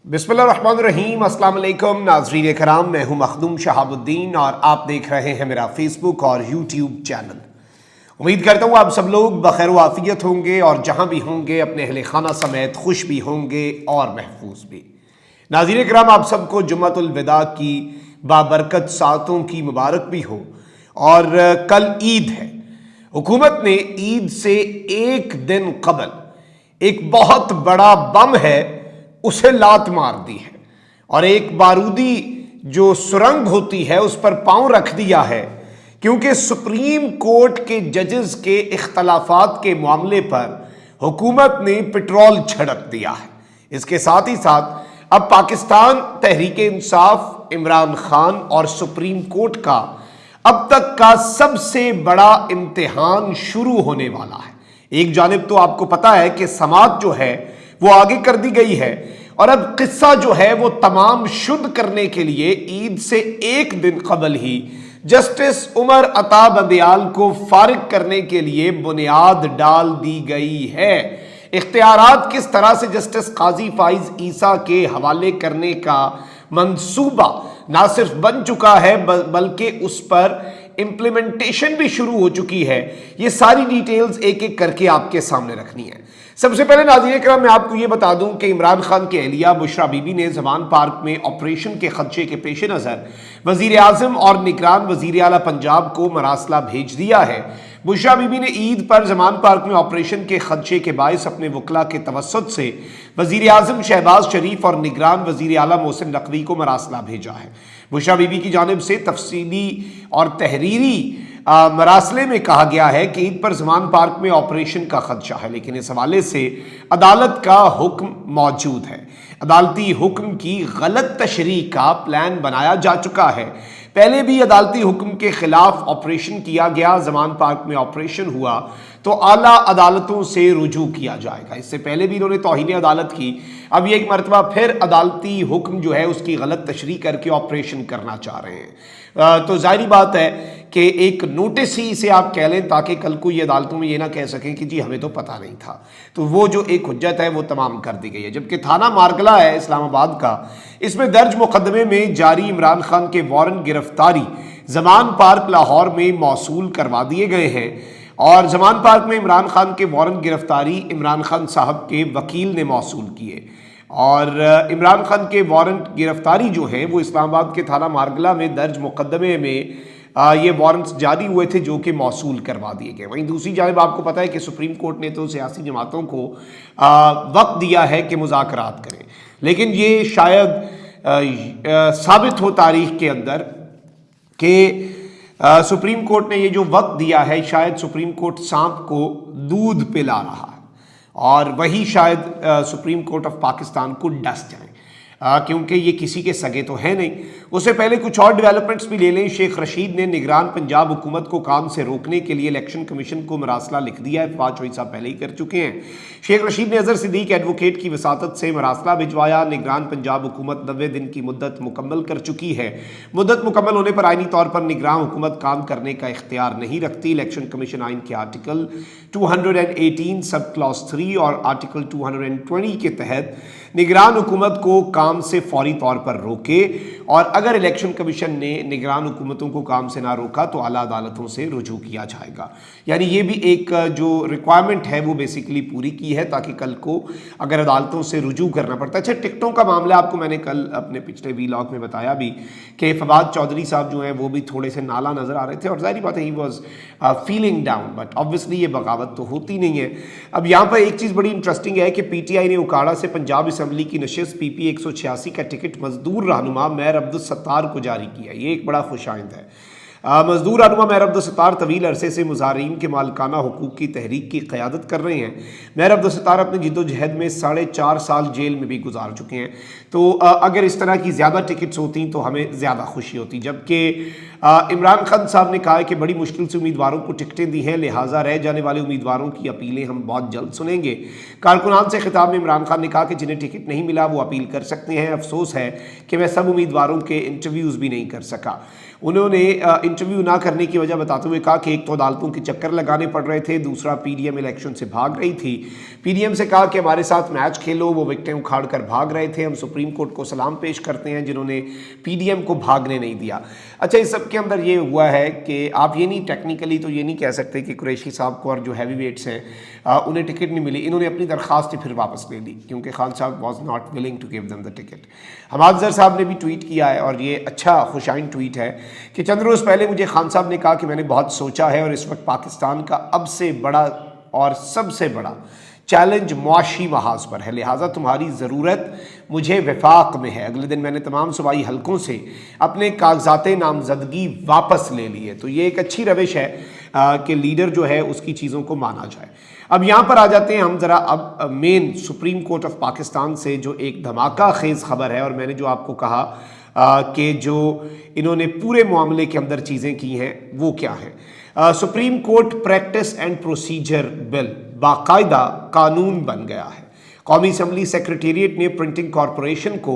बिस्मिल्लाहिर्रहमानिर्रहीम। अस्सलाम वालेकुम नाज़रीन कराम, मैं हूं मखदूम शहाबुद्दीन और आप देख रहे हैं मेरा फेसबुक और यूट्यूब चैनल। उम्मीद करता हूं आप सब लोग बखैर आफियत होंगे और जहां भी होंगे अपने अहले खाना समेत खुश भी होंगे और महफूज भी। नाज़रीन कराम, आप सबको जुम्मतुल विदा की बाबरकत सातों की मुबारक भी हो। और कल ईद है। हुकूमत ने ईद से एक दिन कबल एक बहुत बड़ा बम है उसे लात मार दी है और एक बारूदी जो सुरंग होती है उस पर पांव रख दिया है, क्योंकि सुप्रीम कोर्ट के जजेस के इख्तलाफात के मामले पर हुकूमत ने पेट्रोल छिड़क दिया है। इसके साथ ही साथ अब पाकिस्तान तहरीक इंसाफ, इमरान खान और सुप्रीम कोर्ट का अब तक का सबसे बड़ा इम्तिहान शुरू होने वाला है। एक जानिब तो आपको पता है कि समाअत जो है वो आगे कर दी गई है और अब किस्सा जो है वो तमाम शुद्ध करने के लिए ईद से एक दिन कबल ही जस्टिस उमर अता बंदियाल को फारिग करने के लिए बुनियाद डाल दी गई है। इख्तियारात किस तरह से जस्टिस काजी फाइज ईसा के हवाले करने का मंसूबा ना सिर्फ बन चुका है बल्कि उस पर इंप्लीमेंटेशन भी शुरू हो चुकी है, ये सारी डिटेल्स एक एक करके आपके सामने रखनी है। सबसे पहले नाज़रीन करम मैं आपको ये बता दूं कि इमरान खान की अहलिया बुशरा बीबी ने जमान पार्क में ऑपरेशन के खदशे के पेश नज़र वज़ीर आज़म और निगरान वज़ीर आला पंजाब को मरासला भेज दिया है। बुशरा बीबी ने ईद पर जमान पार्क में ऑपरेशन के खदशे के बायस अपने वकला के तवस्सुत से वज़ीर आज़म शहबाज शरीफ और निगरान वज़ीर आला मोहसिन नकवी को मरासला भेजा है। बुशरा बीबी की जानिब से तफसीली और तहरीरी मरासले में कहा गया है कि ईद पर जमान पार्क में ऑपरेशन का खदशा है, लेकिन इस हवाले से अदालत का हुक्म मौजूद है। अदालती हुक्म की गलत तशरीह का प्लान बनाया जा चुका है। पहले भी अदालती हुक्म के खिलाफ ऑपरेशन किया गया, जमान पार्क में ऑपरेशन हुआ तो आला अदालतों से रुजू किया जाएगा। इससे पहले भी इन्होंने तौहीन अदालत की, अब ये एक मरतबा फिर अदालती हुक्म जो है उसकी गलत तशरीह करके ऑपरेशन करना चाह रहे हैं। तो जाहिर बात है कि एक नोटिस ही इसे आप कह लें ताकि कल को ये अदालतों में ये ना कह सकें कि जी हमें तो पता नहीं था। तो वो जो एक हुज्जत है वो तमाम कर दी गई है। जबकि थाना मारगला है इस्लामाबाद का, इसमें दर्ज मुकदमे में जारी इमरान खान के वारंट गिरफ्तारी जमान पार्क लाहौर में मौसूल करवा दिए गए हैं और जमान पार्क में इमरान खान के वारंट गिरफ्तारी इमरान खान साहब के वकील ने मौसूल किए और इमरान खान के वारंट गिरफ्तारी जो है वो इस्लामाबाद के थाना मारगला में दर्ज मुकदमे में ये वारंट्स जारी हुए थे जो कि मौसूल करवा दिए गए। वहीं दूसरी जानिब आपको पता है कि सुप्रीम कोर्ट ने तो सियासी जमातों को वक्त दिया है कि मुज़ाकरात करें, लेकिन ये शायद साबित हो तारीख के अंदर कि सुप्रीम कोर्ट ने ये जो वक्त दिया है शायद सुप्रीम कोर्ट सांप को दूध पिला रहा है और वही शायद सुप्रीम कोर्ट ऑफ पाकिस्तान को डस जाए, क्योंकि ये किसी के सगे तो है नहीं। उससे पहले कुछ और डेवलपमेंट्स भी ले लें। शेख रशीद ने निगरान पंजाब हुकूमत को काम से रोकने के लिए इलेक्शन कमीशन को मरासला लिख दिया है। 5 फीसद पहले ही कर चुके हैं। शेख रशीद ने अजहर सिद्दीक एडवोकेट की वसातत से मरासला भिजवाया। निगरान पंजाब हुकूमत 90 दिन की मुद्दत मुकम्मल कर चुकी है। मुद्दत मुकम्मल होने पर आइनी तौर पर निगरान हुकूमत काम करने का इख्तियार नहीं रखती। इलेक्शन कमीशन आइन के आर्टिकल 218 सब क्लॉज 3 और आर्टिकल 220 के तहत निगरान हुकूमत को काम से फौरी तौर पर रोके और अगर इलेक्शन कमीशन ने निगरान हुकूमतों को काम से ना रोका तो आला अदालतों से रुजू किया जाएगा। यानी ये भी एक जो रिक्वायरमेंट है वो बेसिकली पूरी की है ताकि कल को अगर अदालतों से रुजू करना पड़ता है। अच्छा, टिकटों का मामला आपको मैंने कल अपने पिछले वीलॉग में बताया भी कि फवाद चौधरी साहब जो हैं वो भी थोड़े से नाला नज़र आ रहे थे और जाहिर बात है he was feeling down, but obviously ये बगावत तो होती नहीं है। अब यहाँ पर एक चीज़ बड़ी इंटरेस्टिंग है कि PTI ने उकाड़ा से पंजाब असम्बली की नशिस्त PP 186 का टिकट मजदूर रहनुमा मेयर अब्दुल सत्तार को जारी किया। ये एक बड़ा खुशाइंद है। मजदूर रहनुमा मेयर अब्दुल सत्तार तवील अरसे से मुजाहिरीन के मालिकाना हुकूक की तहरीक की क़यादत कर रहे हैं। मेयर अब्दुल सत्तार अपने जिद्दोजहद में 4.5 साल जेल में भी गुजार चुके हैं। तो अगर इस तरह की ज़्यादा टिकट्स होती तो हमें ज़्यादा खुशी होती। जबकि इमरान खान साहब ने कहा है कि बड़ी मुश्किल से उम्मीदवारों को टिकटें दी हैं, लिहाजा रह जाने वाले उम्मीदवारों की अपीलें हम बहुत जल्द सुनेंगे। कारकुनान से खिताब में इमरान खान ने कहा कि जिन्हें टिकट नहीं मिला वो अपील कर सकते हैं। अफसोस है कि मैं सब उम्मीदवारों के इंटरव्यूज़ भी नहीं कर सका। उन्होंने इंटरव्यू ना करने की वजह बताते हुए कहा कि एक तो अदालतों के चक्कर लगाने पड़ रहे थे, दूसरा पीडीएम इलेक्शन से भाग रही थी। पीडीएम से कहा कि हमारे साथ मैच खेलो, वो विकेटें उखाड़ कर भाग रहे थे। हम सुप्रीम कोर्ट को सलाम पेश करते हैं जिन्होंने पीडीएम को भागने नहीं दिया। अच्छा, इस सब के अंदर ये हुआ है कि आप ये नहीं, टेक्निकली तो ये नहीं कह सकते कि कुरैशी साहब को और जो हैवी वेट्स हैं उन्हें टिकट नहीं मिली। इन्होंने अपनी दरख्वास्त फिर वापस ले ली क्योंकि खान साहब was not willing to give them the ticket. Hammad Azhar साहब ने भी ट्वीट किया है और ये अच्छा खुशाइन ट्वीट है कि चंद रोज़ पहले मुझे खान साहब ने कहा कि मैंने बहुत सोचा है और इस वक्त पाकिस्तान का अब से बड़ा और सबसे बड़ा चैलेंज मुआशी महाज पर है, लिहाजा तुम्हारी ज़रूरत मुझे वफाक में है। अगले दिन मैंने तमाम सूबाई हलकों से अपने कागजात नामजदगी वापस ले लिए। तो ये एक अच्छी रविश है कि लीडर जो है उसकी चीज़ों को माना जाए। अब यहाँ पर आ जाते हैं हम ज़रा अब main supreme court of Pakistan से जो एक धमाका खेज़ खबर है, और मैंने जो आपको कहा कि जो इन्होंने पूरे मामले के अंदर चीज़ें की हैं वो क्या है। Supreme court practice and procedure bill बाकायदा कानून बन गया है। कौमी असम्बली सेक्रेटेरिएट ने प्रिंटिंग कॉरपोरेशन को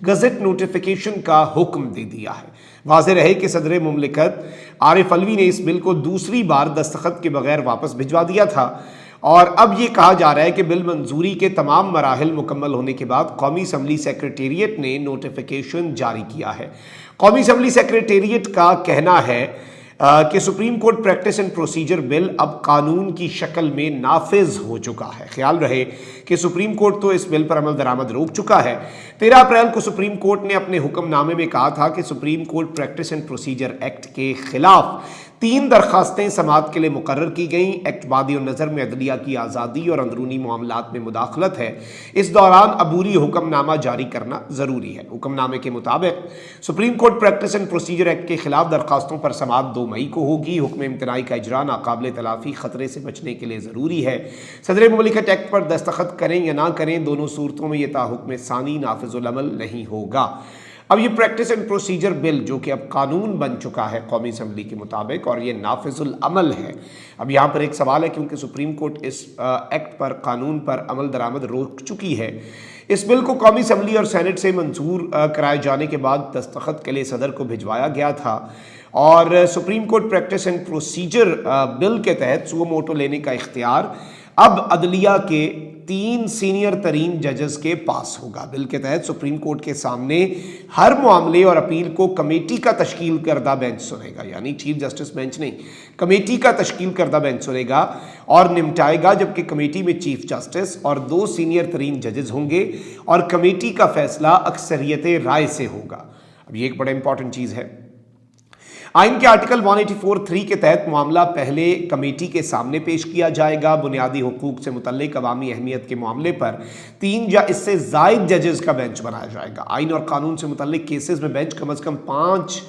गज़ट नोटिफिकेशन का हुक्म दे दिया है। वाज़ेह रहे कि सदर मुमलिकत आरिफ अलवी ने इस बिल को दूसरी बार दस्तखत के बगैर वापस भिजवा दिया था और अब ये कहा जा रहा है कि बिल मंजूरी के तमाम मराहिल मुकम्मल होने के बाद कौमी असम्बली सेक्रेटेरिएट ने नोटिफिकेशन जारी किया है। कौमी असम्बली सेक्रेटेरिएट का कहना है कि supreme court practice and procedure bill अब कानून की शक्ल में नाफिज हो चुका है। ख्याल रहे कि सुप्रीम कोर्ट तो इस बिल पर अमल दरामद रोक चुका है। 13 अप्रैल को सुप्रीम कोर्ट ने अपने हुक्मनामे में कहा था कि supreme court practice and procedure act के खिलाफ 3 दरखास्तें समाअत के लिए मुकर्रर की गईं। एक्ट बादी नज़र में अदलिया की आज़ादी और अंदरूनी मामलात में मुदाखलत है। इस दौरान अबूरी हुक्मनामा जारी करना ज़रूरी है। हुक्मनामे के मुताबिक supreme court practice and procedure act के खिलाफ दरखास्तों पर समाअत 2 मई को होगी। हुक्म इम्तनाई का इजरा नाकाबिल तलाफी खतरे से बचने के लिए ज़रूरी है। सदर मुमलिकत एक्ट पर दस्तखत करें या ना करें, दोनों सूरतों में यह ताहुक्म सानी नाफिजुल अमल नहीं होगा। अब ये प्रैक्टिस एंड प्रोसीजर बिल जो कि अब कानून बन चुका है कौमी असम्बली के मुताबिक और ये नाफिजुल अमल है। अब यहाँ पर एक सवाल है, क्योंकि सुप्रीम कोर्ट इस एक्ट पर, कानून पर अमल दरामद रोक चुकी है। इस बिल को कौमी असम्बली और सेनेट से मंजूर कराए जाने के बाद दस्तखत के लिए सदर को भिजवाया गया था और supreme court practice and procedure bill के तहत सुओ मोटो लेने का इख्तियार अब अदलिया के 3 सीनियर तरीन जजेस के पास होगा। बिल के तहत सुप्रीम कोर्ट के सामने हर मामले और अपील को कमेटी का तश्कील करदा बेंच सुनेगा, यानी चीफ जस्टिस बेंच नहीं, कमेटी का तश्कील करदा बेंच सुनेगा और निपटाएगा, जबकि कमेटी में चीफ जस्टिस और 2 सीनियर तरीन जजेस होंगे और कमेटी का फैसला अक्सरियत राय से होगा। अब ये एक बड़ा इंपॉर्टेंट चीज़ है। आइन के आर्टिकल 184(3) के तहत मामला पहले कमेटी के सामने पेश किया जाएगा। बुनियादी हुकूक से मुतल्लिक अवामी अहमियत के मामले पर 3 या इससे ज़ायद जजेस का बेंच बनाया जाएगा। आइन और कानून से मुतल्लिक केसेस में बेंच कम अज़ कम 5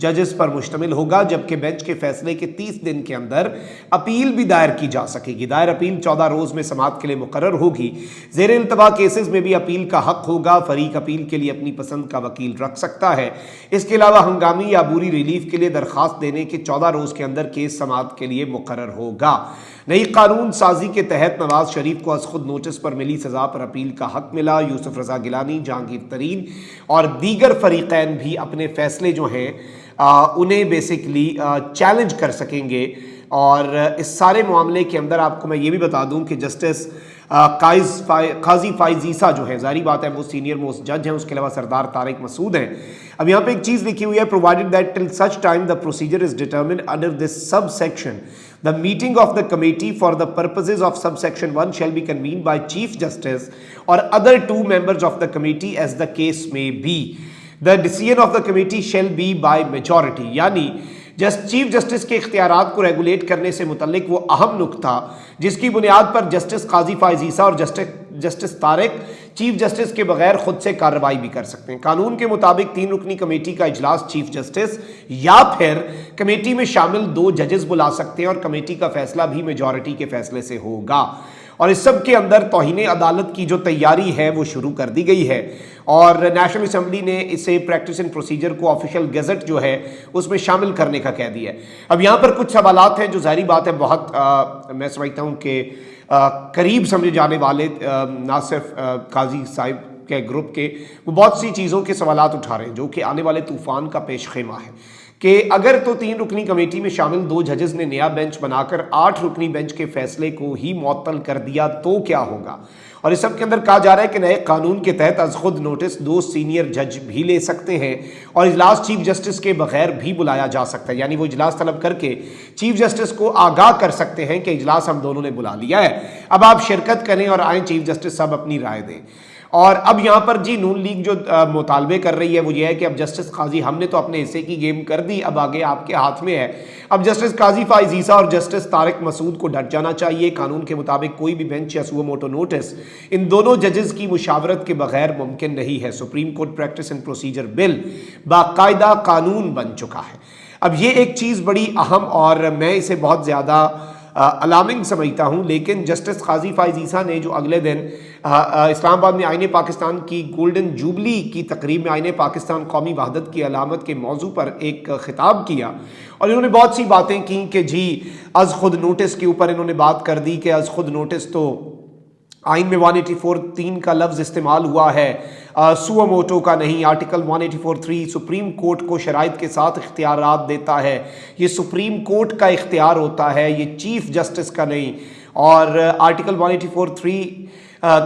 जजेस पर मुश्तमिल होगा, जबकि बेंच के फैसले के 30 दिन के अंदर अपील भी दायर की जा सकेगी। दायर अपील 14 रोज़ में समाअत के लिए मुकर्रर होगी। ज़ेर इल्तवा केसेस में भी अपील का हक होगा। फरीक अपील के लिए अपनी पसंद का वकील रख सकता है। इसके अलावा हंगामी या अबूरी रिलीफ के लिए दरख्वास्त देने के 14 रोज़ के अंदर केस समाअत के लिए मुकर्रर होगा। नई कानून साजी के तहत नवाज शरीफ को अज खुद नोटिस पर मिली सज़ा पर अपील का हक मिला। यूसुफ रज़ा गिलानी, जहांगीर तरीन और दीगर फरीकैन भी अपने फैसले जो हैं उन्हें बेसिकली चैलेंज कर सकेंगे। और इस सारे मामले के अंदर आपको मैं ये भी बता दूं कि जस्टिस काजी फाइज ईसा जो है, जारी बात है वो सीनियर मोस्ट जज हैं, उसके अलावा सरदार तारिक मसूद हैं। अब यहाँ पे एक चीज़ लिखी हुई है, provided that till such time the procedure is determined under this sub section the meeting of the committee for the purposes of sub section 1 shall be convened by chief justice और other 2 members of the committee as the case may be. The decision of the committee shall be by majority, यानी chief justice के इख्तियारात को regulate करने से मुतल्लिक वो अहम नुकता जिसकी बुनियाद पर जस्टिस काजी फाइज ईसा और जस्टिस तारिक चीफ जस्टिस के बगैर खुद से कार्रवाई भी कर सकते हैं। कानून के मुताबिक 3 रुकनी कमेटी का इजलास चीफ जस्टिस या फिर कमेटी में शामिल 2 जजेस बुला सकते हैं और कमेटी का फैसला भी मेजॉरिटी के फैसले से होगा। और इस सब के अंदर तौहीन अदालत की जो तैयारी है वो शुरू कर दी गई है और नेशनल असम्बली ने इसे प्रैक्टिस एंड प्रोसीजर को ऑफिशियल गजट जो है उसमें शामिल करने का कह दिया है। अब यहाँ पर कुछ सवालात हैं जो ज़ाहिर बात है बहुत मैं समझता हूँ कि करीब समझे जाने वाले ना सिर्फ काजी साहिब के ग्रुप के, वो बहुत सी चीज़ों के सवालात उठा रहे हैं जो कि आने वाले तूफ़ान का पेश खेमा है کہ اگر تو 3 رکنی کمیٹی میں شامل 2 ججز نے نیا بینچ بنا کر 8 رکنی بینچ کے فیصلے کو ہی معطل کر دیا تو کیا ہوگا؟ اور اس سب کے اندر کہا جا رہا ہے کہ نئے قانون کے تحت از خود نوٹس 2 سینئر جج بھی لے سکتے ہیں اور اجلاس چیف جسٹس کے بغیر بھی بلایا جا سکتا ہے، یعنی وہ اجلاس طلب کر کے چیف جسٹس کو آگاہ کر سکتے ہیں کہ اجلاس ہم دونوں نے بلا لیا ہے، اب آپ شرکت کریں اور آئیں چیف جسٹس صاحب اپنی رائے دیں۔ اور اب یہاں پر جی نون لیگ جو مطالبے کر رہی ہے وہ یہ ہے کہ اب جسٹس قاضی ہم نے تو اپنے حصے کی گیم کر دی، اب آگے آپ کے ہاتھ میں ہے، اب جسٹس قاضی فائز عیسیٰ اور جسٹس طارق مسعود کو ڈٹ جانا چاہیے، قانون کے مطابق کوئی بھی بینچ یا سو موٹو نوٹس ان دونوں ججز کی مشاورت کے بغیر ممکن نہیں ہے۔ Supreme court practice and procedure bill باقاعدہ قانون بن چکا ہے۔ اب یہ ایک چیز بڑی اہم اور میں اسے بہت زیادہ الارمنگ سمجھتا ہوں، لیکن جسٹس قاضی فائز عیسیٰ نے جو اگلے دن اسلام آباد میں آئین پاکستان کی گولڈن جوبلی کی تقریب میں آئین پاکستان قومی وحدت کی علامت کے موضوع پر ایک خطاب کیا اور انہوں نے بہت سی باتیں کی کہ جی از خود نوٹس کے اوپر انہوں نے بات کر دی کہ از خود نوٹس تو آئین میں 184(3) کا لفظ استعمال ہوا ہے، سو موٹو کا نہیں۔ آرٹیکل 184(3) سپریم کورٹ کو شرائط کے ساتھ اختیارات دیتا ہے، یہ سپریم کورٹ کا اختیار ہوتا ہے، یہ چیف جسٹس کا نہیں۔ اور آرٹیکل 184(3)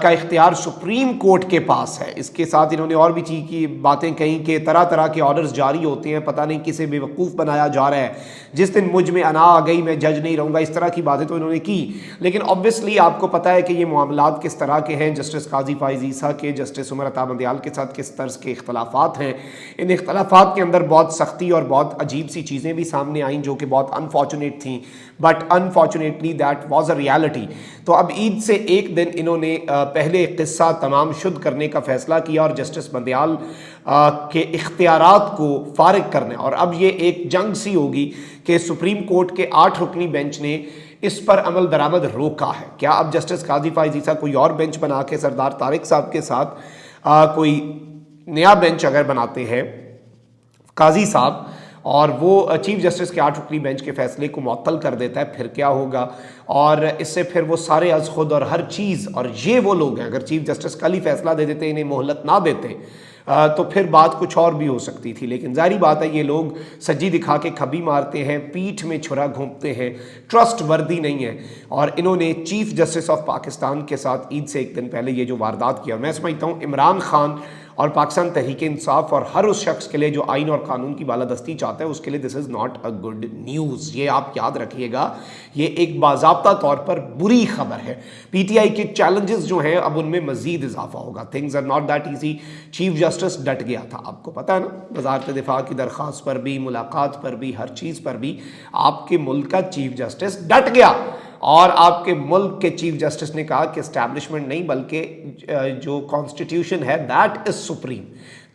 کا اختیار سپریم کورٹ کے پاس ہے۔ اس کے ساتھ انہوں نے اور بھی چیز کی باتیں کہیں کہ طرح طرح کے آرڈرز جاری ہوتے ہیں، پتہ نہیں کسے بے وقوف بنایا جا رہا ہے، جس دن مجھ میں انا آ گئی میں جج نہیں رہوں گا، اس طرح کی باتیں تو انہوں نے کی۔ لیکن obviously آپ کو پتہ ہے کہ یہ معاملات کس طرح کے ہیں، جسٹس قاضی فائز عیسیٰ کے جسٹس عمر عطا بندیال کے ساتھ کس طرز کے اختلافات ہیں، ان اختلافات کے اندر بہت سختی اور بہت عجیب سی چیزیں بھی سامنے آئیں جو کہ بہت انفارچونیٹ تھیں، but unfortunately that was a reality. تو اب عید سے ایک دن انہوں نے پہلے قصہ تمام شد کرنے کا فیصلہ کیا اور جسٹس بندیال کے اختیارات کو فارغ کرنے، اور اب یہ ایک جنگ سی ہوگی کہ سپریم کورٹ کے 8 رکنی بینچ نے اس پر عمل درآمد روکا ہے۔ کیا اب جسٹس قاضی فائز عیسیٰ کوئی اور بینچ بنا کے سردار طارق صاحب کے ساتھ کوئی نیا بینچ اگر بناتے ہیں قاضی صاحب اور وہ چیف جسٹس کے 8 رکنی بینچ کے فیصلے کو معطل کر دیتا ہے، پھر کیا ہوگا؟ اور اس سے پھر وہ سارے از خود اور ہر چیز، اور یہ وہ لوگ ہیں اگر چیف جسٹس کل ہی فیصلہ دے دیتے، انہیں مہلت نہ دیتے تو پھر بات کچھ اور بھی ہو سکتی تھی۔ لیکن ظاہری بات ہے یہ لوگ سجی دکھا کے کھبی مارتے ہیں، پیٹھ میں چھرا گھونپتے ہیں، ٹرسٹ وردی نہیں ہے، اور انہوں نے چیف جسٹس آف پاکستان کے ساتھ عید سے ایک دن پہلے یہ جو واردات کیا، اور میں سمجھتا ہوں عمران خان اور پاکستان تحریک انصاف اور ہر اس شخص کے لیے جو آئین اور قانون کی بالادستی چاہتا ہے اس کے لیے this is not a good news. یہ آپ یاد رکھیے گا، یہ ایک باضابطہ طور پر بری خبر ہے۔ پی ٹی آئی کے چیلنجز جو ہیں اب ان میں مزید اضافہ ہوگا۔ Things are not that easy. Chief justice ڈٹ گیا تھا، آپ کو پتہ ہے نا، وزارت دفاع کی درخواست پر بھی، ملاقات پر بھی، ہر چیز پر بھی آپ کے ملک کا چیف جسٹس ڈٹ گیا، اور آپ کے ملک کے چیف جسٹس نے کہا کہ اسٹیبلشمنٹ نہیں بلکہ جو کانسٹیٹیوشن ہے دیٹ از سپریم۔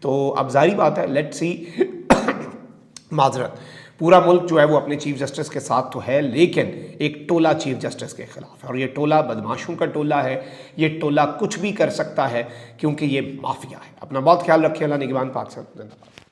تو اب ظاہری بات ہے، لیٹ سی معذرت، پورا ملک جو ہے وہ اپنے چیف جسٹس کے ساتھ تو ہے، لیکن ایک ٹولہ چیف جسٹس کے خلاف ہے، اور یہ ٹولہ بدماشوں کا ٹولہ ہے، یہ ٹولہ کچھ بھی کر سکتا ہے کیونکہ یہ مافیا ہے۔ اپنا بہت خیال رکھیں، اللہ نگہبان، پاکستان زندہ باد۔